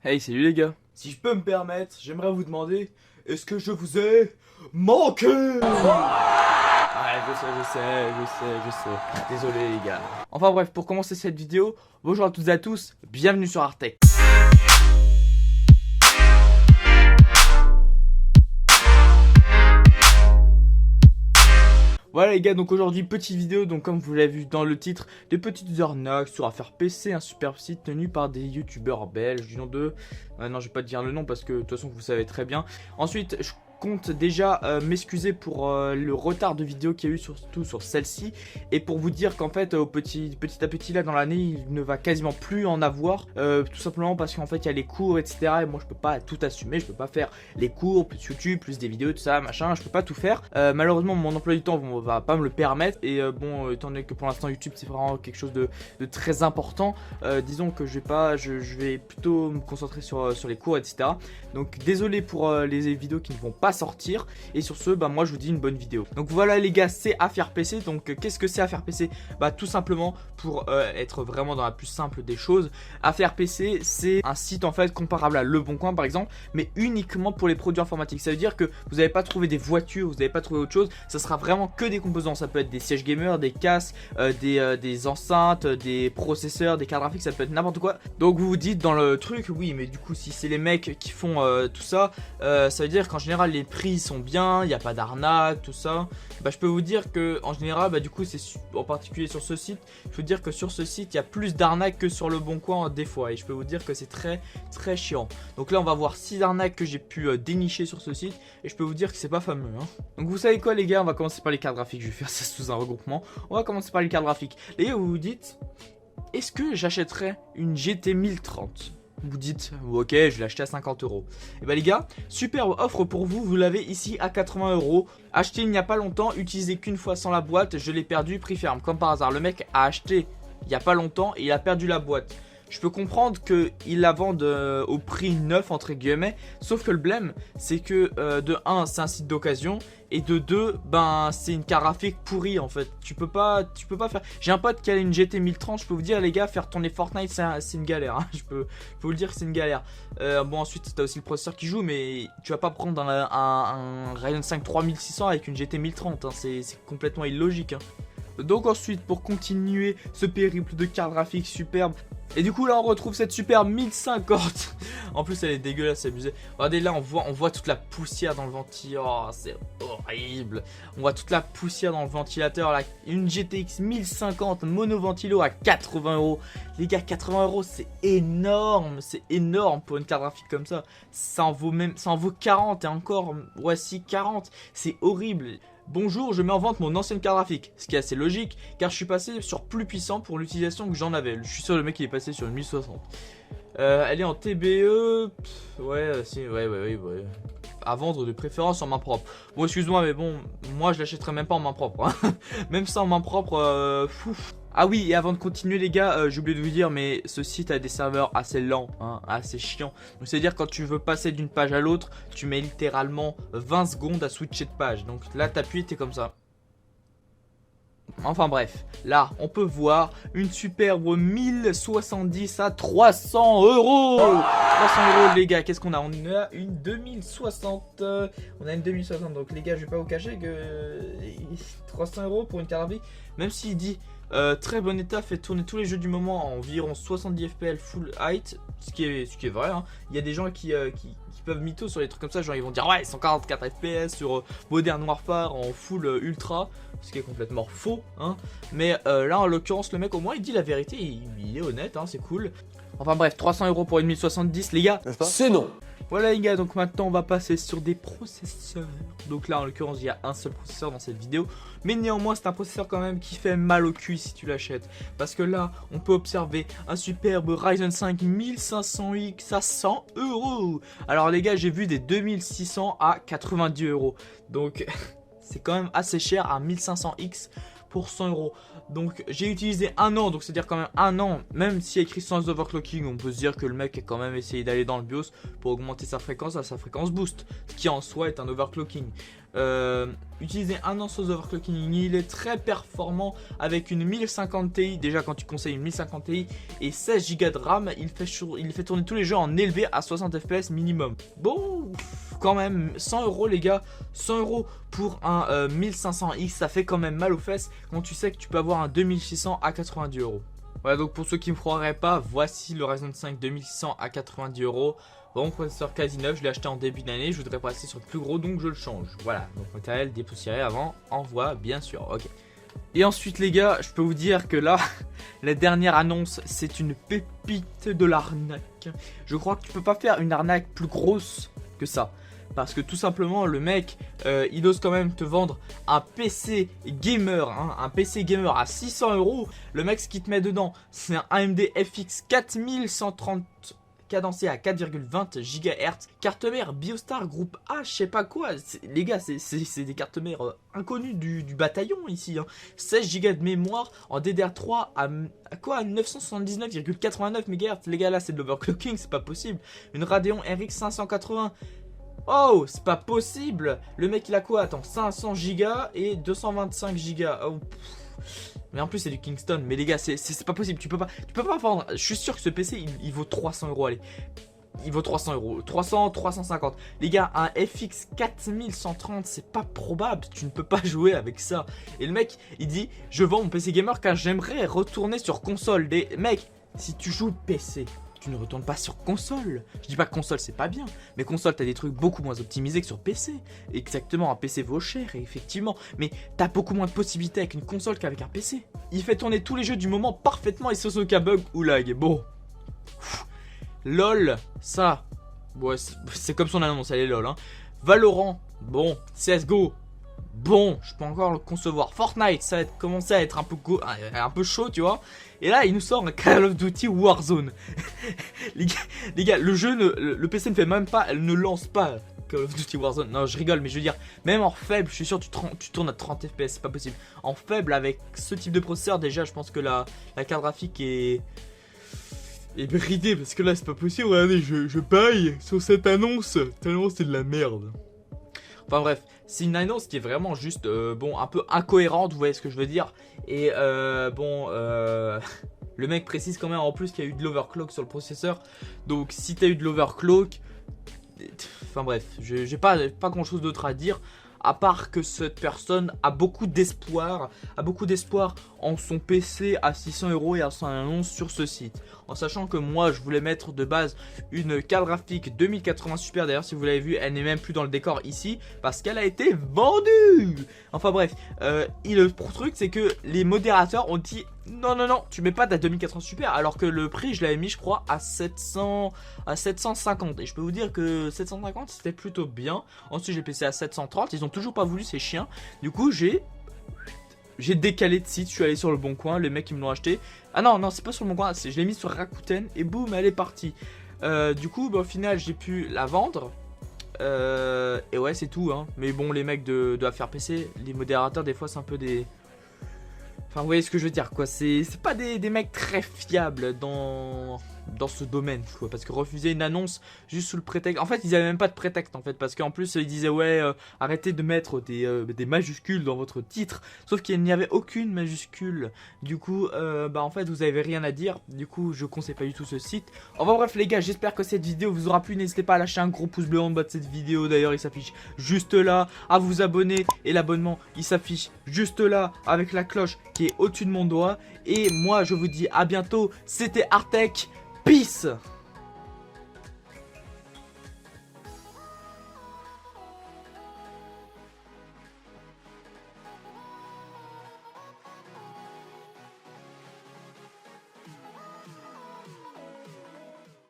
Hey, salut les gars. Si je peux me permettre, j'aimerais vous demander, est-ce que je vous ai manqué? Ouais, je sais. Désolé les gars. Enfin bref, pour commencer cette vidéo, bonjour à toutes et à tous, bienvenue sur Artech. Voilà les gars, donc aujourd'hui petite vidéo, donc comme vous l'avez vu dans le titre, des petites arnaques sur Affaire PC, un super site tenu par des youtubeurs belges du nom de... non, je vais pas te dire le nom parce que de toute façon vous savez très bien. Ensuite, je compte déjà m'excuser pour le retard de vidéo qu'il y a eu surtout sur celle-ci, et pour vous dire qu'en fait petit à petit là dans l'année il ne va quasiment plus en avoir, tout simplement parce qu'en fait il y a les cours etc, et moi je peux pas tout assumer, je peux pas faire les cours plus YouTube plus des vidéos tout ça machin, je peux pas tout faire, malheureusement mon emploi du temps va pas me le permettre, et bon étant donné que pour l'instant YouTube c'est vraiment quelque chose de très important, disons que je vais plutôt me concentrer sur les cours etc, donc désolé pour les vidéos qui ne vont pas sortir, et sur ce bah moi je vous dis une bonne vidéo. Donc voilà les gars, c'est Affaire PC. Donc qu'est-ce que c'est Affaire PC? Bah tout simplement, pour être vraiment dans la plus simple des choses, Affaire PC c'est un site en fait comparable à Le Bon Coin par exemple, mais uniquement pour les produits informatiques. Ça veut dire que vous n'allez pas trouver des voitures, vous n'allez pas trouver autre chose, ça sera vraiment que des composants. Ça peut être des sièges gamers, des casques, des enceintes, des processeurs, des cartes graphiques, ça peut être n'importe quoi. Donc vous vous dites dans le truc, oui mais du coup si c'est les mecs qui font tout ça, ça veut dire qu'en général les prix sont bien, il n'y a pas d'arnaque, tout ça. Bah je peux vous dire que en général, bah du coup c'est en particulier sur ce site, je peux dire que sur ce site il y a plus d'arnaques que sur Le Bon Coin des fois, et je peux vous dire que c'est très chiant. Donc là on va voir 6 arnaques que j'ai pu dénicher sur ce site, et je peux vous dire que c'est pas fameux hein. Donc vous savez quoi les gars, on va commencer par les cartes graphiques, je vais faire ça sous un regroupement. On va commencer par les cartes graphiques. Les gars, vous vous dites, est-ce que j'achèterais une GT 1030? Vous dites, ok, je vais l'acheter à 50 €. Et bah les gars, superbe offre pour vous, vous l'avez ici à 80 €. Acheté il n'y a pas longtemps, utilisé qu'une fois sans la boîte, je l'ai perdu, prix ferme. Comme par hasard, le mec a acheté il n'y a pas longtemps et il a perdu la boîte. Je peux comprendre qu'il la vende au prix neuf entre guillemets, sauf que le blême c'est que de 1 c'est un site d'occasion, et de 2 ben c'est une carte graphique pourrie en fait. Tu peux pas faire. J'ai un pote qui a une GT 1030, je peux vous dire les gars, faire tourner Fortnite c'est une galère hein. Je peux vous le dire que c'est une galère. Bon ensuite t'as aussi le processeur qui joue, mais tu vas pas prendre un Ryzen 5 3600 avec une GT 1030 hein. C'est complètement illogique hein. Donc ensuite, pour continuer ce périple de cartes graphiques superbes, et du coup là on retrouve cette superbe 1050. En plus elle est dégueulasse, c'est abusé. Regardez là, on voit toute la poussière dans le ventilateur. Oh, c'est horrible. On voit toute la poussière dans le ventilateur là. Une GTX 1050 monoventilo à 80 €. Les gars, 80 € c'est énorme pour une carte graphique comme ça. Ça en vaut 40, et encore, ouais si 40, c'est horrible. Bonjour, je mets en vente mon ancienne carte graphique, ce qui est assez logique car je suis passé sur plus puissant pour l'utilisation que j'en avais. Je suis sûr le mec il est passé sur une 1060. Elle est en TBE, ouais, si, ouais. À vendre de préférence en main propre. Bon excuse-moi mais bon, moi je l'achèterai même pas en main propre hein. Même ça en main propre, Ah oui, et avant de continuer les gars, j'ai oublié de vous dire, mais ce site a des serveurs assez lents, hein, assez chiants. Donc c'est à dire quand tu veux passer d'une page à l'autre, tu mets littéralement 20 secondes à switcher de page. Donc là t'appuies, t'es comme ça. Enfin bref, là on peut voir une superbe 1070 à 300 €. 300 € les gars, qu'est-ce qu'on a? On a une 2060. On a une 2060, donc les gars je vais pas vous cacher que 300 € pour une carte graphique, même s'il dit très bon état, fait tourner tous les jeux du moment à environ 70 fps full height, ce qui est vrai hein. Il y a des gens qui peuvent mytho sur les trucs comme ça, genre ils vont dire ouais 144 fps sur Modern Warfare en full ultra, ce qui est complètement faux hein. Mais là en l'occurrence le mec au moins il dit la vérité, il est honnête hein, c'est cool. Enfin bref, 300 € pour une 1070 les gars, c'est non. Voilà les gars, donc maintenant on va passer sur des processeurs. Donc là en l'occurrence il y a un seul processeur dans cette vidéo, mais néanmoins c'est un processeur quand même qui fait mal au cul si tu l'achètes. Parce que là on peut observer un superbe Ryzen 5 1500X à 100 €. Alors les gars, j'ai vu des 2600 à 90 €. Donc c'est quand même assez cher à 1500X pour 100 €. Donc j'ai utilisé un an, donc c'est à dire quand même un an, même s'il y a écrit sans overclocking, on peut se dire que le mec a quand même essayé d'aller dans le BIOS pour augmenter sa fréquence à sa fréquence boost, ce qui en soi est un overclocking. Utilisez un an sans overclocking. Il est très performant avec une 1050 Ti. Déjà, quand tu conseilles une 1050 Ti et 16 Go de RAM, il fait tourner tous les jeux en élevé à 60 FPS minimum. Bon, quand même, 100 € les gars. 100 € pour un 1500X, ça fait quand même mal aux fesses quand tu sais que tu peux avoir un 2600 à 90 €. Voilà, donc pour ceux qui ne me croiraient pas, voici le Ryzen 5 2600 à 90 €. Bon, processeur quasi neuf, je l'ai acheté en début d'année, je voudrais passer sur le plus gros, donc je le change. Voilà, donc matériel dépoussiéré avant, envoi, bien sûr, ok. Et ensuite les gars, je peux vous dire que là, la dernière annonce, c'est une pépite de l'arnaque. Je crois que tu peux pas faire une arnaque plus grosse que ça. Parce que tout simplement, le mec, il ose quand même te vendre un PC gamer, hein, un PC gamer à 600 €. Le mec, ce qu'il te met dedans, c'est un AMD FX 4130 cadencé à 4,20 GHz, carte mère Biostar Groupe A, je sais pas quoi, les gars, c'est des cartes mères inconnues du bataillon ici, hein. 16 Go de mémoire en DDR3 à quoi, 979,89 MHz, les gars, là c'est de l'overclocking, c'est pas possible. Une Radeon RX 580. Oh, c'est pas possible. Le mec il a quoi? Attends, 500 Go et 225 Go. Oh, mais en plus c'est du Kingston. Mais les gars, c'est pas possible. Tu peux pas vendre. Je suis sûr que ce PC il vaut 300 €. Allez, il vaut 300 €. 300, 350. Les gars, un FX 4130, c'est pas probable. Tu ne peux pas jouer avec ça. Et le mec il dit, je vends mon PC gamer car j'aimerais retourner sur console. Des mecs, si tu joues PC, tu ne retournes pas sur console. Je dis pas que console c'est pas bien, mais console t'as des trucs beaucoup moins optimisés que sur PC. Exactement, un PC vaut cher, effectivement, mais t'as beaucoup moins de possibilités avec une console qu'avec un PC. Il fait tourner tous les jeux du moment parfaitement et sans aucun bug ou lag. Bon, LOL, ça, ouais, c'est comme son annonce, elle est LOL, hein. Valorant, bon, CSGO, bon, je peux encore le concevoir. Fortnite, ça va commencer à être un peu chaud, tu vois. Et là, il nous sort un Call of Duty Warzone. les gars, le jeu, le PC ne fait même pas, elle ne lance pas Call of Duty Warzone. Non, je rigole, mais je veux dire, même en faible, je suis sûr, tu tournes à 30 FPS, c'est pas possible. En faible, avec ce type de processeur, déjà, je pense que la carte graphique est bridée, parce que là, c'est pas possible. Regardez, je paye sur cette annonce. Cette annonce, c'est de la merde. Enfin bref, c'est une annonce qui est vraiment juste, bon, un peu incohérente, vous voyez ce que je veux dire. Et le mec précise quand même en plus qu'il y a eu de l'overclock sur le processeur. Donc si t'as eu de l'overclock, enfin bref, j'ai pas grand chose d'autre à dire. À part que cette personne a beaucoup d'espoir en son PC à 600 € et à son annonce sur ce site. En sachant que moi je voulais mettre de base une carte graphique 2080 Super. D'ailleurs si vous l'avez vu, elle n'est même plus dans le décor ici parce qu'elle a été vendue. Enfin bref, et le truc c'est que les modérateurs ont dit non, tu mets pas ta 2080 Super, alors que le prix je l'avais mis je crois à 750. Et je peux vous dire que 750 c'était plutôt bien. Ensuite j'ai PC à 730, ils ont toujours pas voulu ces chiens. Du coup j'ai décalé de site, je suis allé sur le Bon Coin, les mecs ils me l'ont acheté. Ah non, c'est pas sur le Bon Coin, je l'ai mis sur Rakuten et boum, elle est partie. Du coup, au final, j'ai pu la vendre. Et ouais, c'est tout, hein. Mais bon, les mecs de Affaires PC, les modérateurs, des fois, c'est un peu des... Enfin, vous voyez ce que je veux dire, quoi. C'est pas des mecs très fiables dans ce domaine, quoi. Parce que refuser une annonce juste sous le prétexte... En fait, ils avaient même pas de prétexte, en fait. Parce qu'en plus, ils disaient, ouais, arrêtez de mettre des majuscules dans votre titre. Sauf qu'il n'y avait aucune majuscule. Du coup, en fait, vous avez rien à dire. Du coup, je conseille pas du tout ce site. Enfin, bref, les gars, j'espère que cette vidéo vous aura plu. N'hésitez pas à lâcher un gros pouce bleu en bas de cette vidéo. D'ailleurs, il s'affiche juste là. À vous abonner. Et l'abonnement, il s'affiche juste là. Avec la cloche qui est au-dessus de mon doigt. Et moi, je vous dis à bientôt. C'était Artech. Peace!